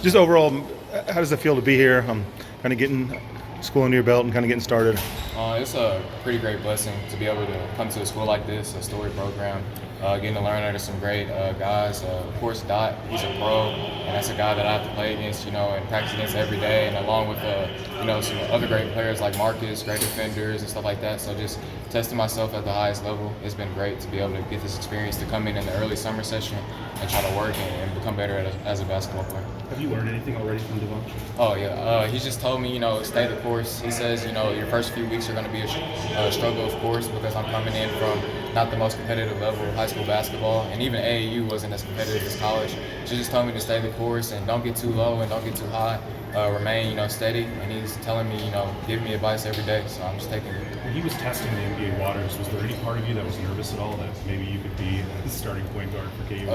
Just overall, how does it feel to be here? Kind of getting school under your belt and kind of getting started. It's a pretty great blessing to be able to come to a school like this, a story program, getting to learn under some great guys. Of course, Dot, he's a pro, and that's a guy that I have to play against, and practice against every day, and along with, some other great players like Marcus, great defenders and stuff like that. So just testing myself at the highest level, it's been great to be able to get this experience to come in the early summer session and try to work and become better as a basketball player. Have you learned anything already from Devon? Oh, yeah. He just told me, stay the course. He says, your first few weeks are going to be a struggle, of course, because I'm coming in from not the most competitive level of high school basketball, and even AAU wasn't as competitive as college. She just told me to stay the course and don't get too low and don't get too high. Remain, steady, and he's telling me, giving me advice every day, so I'm just taking it. When he was testing the NBA waters, was there any part of you that was nervous at all that maybe you could be the starting point guard for KU?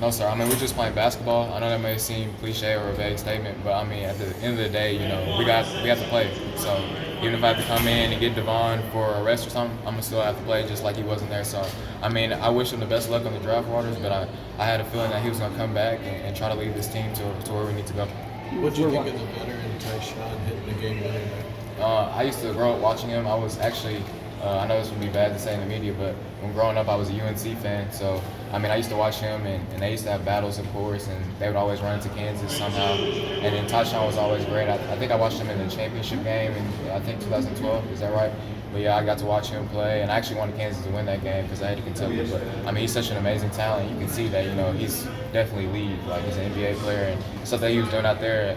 No, sir. We're just playing basketball. I know that may seem cliche or a vague statement, but at the end of the day, we have to play. So even if I have to come in and get Devon for a rest or something, I'm gonna still have to play just like he wasn't there. So I wish him the best luck on the draft waters, but I had a feeling that he was gonna come back and try to lead this team to where we need to go. What do you think of the veteran Tyshawn hitting the game winner? I used to grow up watching him. I was actually, I know this would be bad to say in the media, but when growing up, I was a UNC fan. So, I used to watch him, and they used to have battles, of course, and they would always run into Kansas somehow. And then Tyshawn was always great. I think I watched him in the championship game in, I think, 2012. Is that right? But yeah, I got to watch him play, and I actually wanted Kansas to win that game because I had to Kentucky. But he's such an amazing talent. You can see that he's definitely lead. Like he's an NBA player, and stuff that he was doing out there,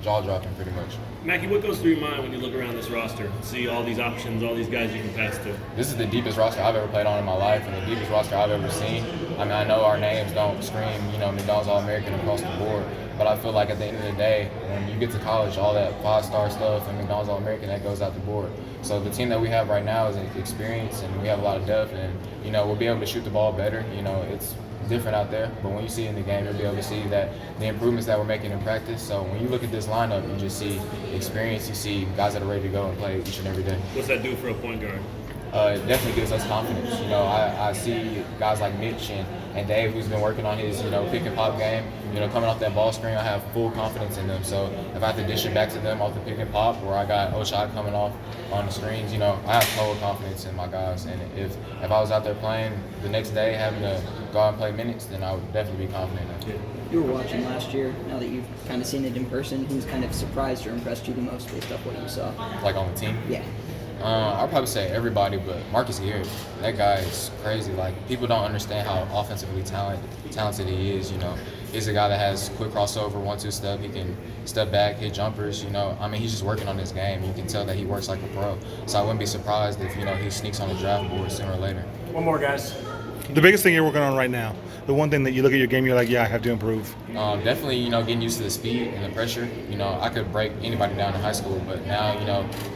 jaw dropping pretty much. Mackie, what goes through your mind when you look around this roster and see all these options, all these guys you can pass to? This is the deepest roster I've ever played on in my life, and the deepest roster I've ever seen. I know our names don't scream, McDonald's All-American across the board, but I feel like at the end of the day, when you get to college, all that five-star stuff and McDonald's All-American, that goes out the board. So the team that we have right now is experienced, and we have a lot of depth, and we'll be able to shoot the ball better. It's different out there, but when you see it in the game, you'll be able to see that the improvements that we're making in practice. So when you look at this lineup, you just see experience, you see guys that are ready to go and play each and every day. What's that do for a point guard? It definitely gives us confidence. I see guys like Mitch and Dave, who's been working on his, pick and pop game. Coming off that ball screen, I have full confidence in them. So if I have to dish it back to them off the pick and pop, or I got Oshad coming off on the screens, I have total confidence in my guys. And if I was out there playing the next day, having to go out and play minutes, then I would definitely be confident in that. You were watching last year. Now that you've kind of seen it in person, who's kind of surprised or impressed you the most based off what you saw? Like on the team? Yeah. I'll probably say everybody, but Marcus Garrett, that guy is crazy. Like, people don't understand how offensively talented he is. He's a guy that has quick crossover, 1-2 step. He can step back, hit jumpers. He's just working on his game. You can tell that he works like a pro. So I wouldn't be surprised if he sneaks on the draft board sooner or later. One more, guys. The biggest thing you're working on right now, the one thing that you look at your game, you're like, yeah, I have to improve. Definitely, getting used to the speed and the pressure. I could break anybody down in high school, but now,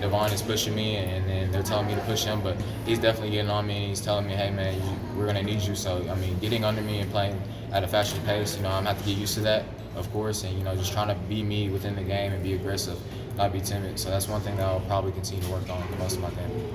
Devon is pushing me, and then they're telling me to push him, but he's definitely getting on me, and he's telling me, hey, man, we're going to need you. So, getting under me and playing at a faster pace, I'm going to have to get used to that, of course, and, just trying to be me within the game and be aggressive, not be timid. So that's one thing that I'll probably continue to work on the most of my game.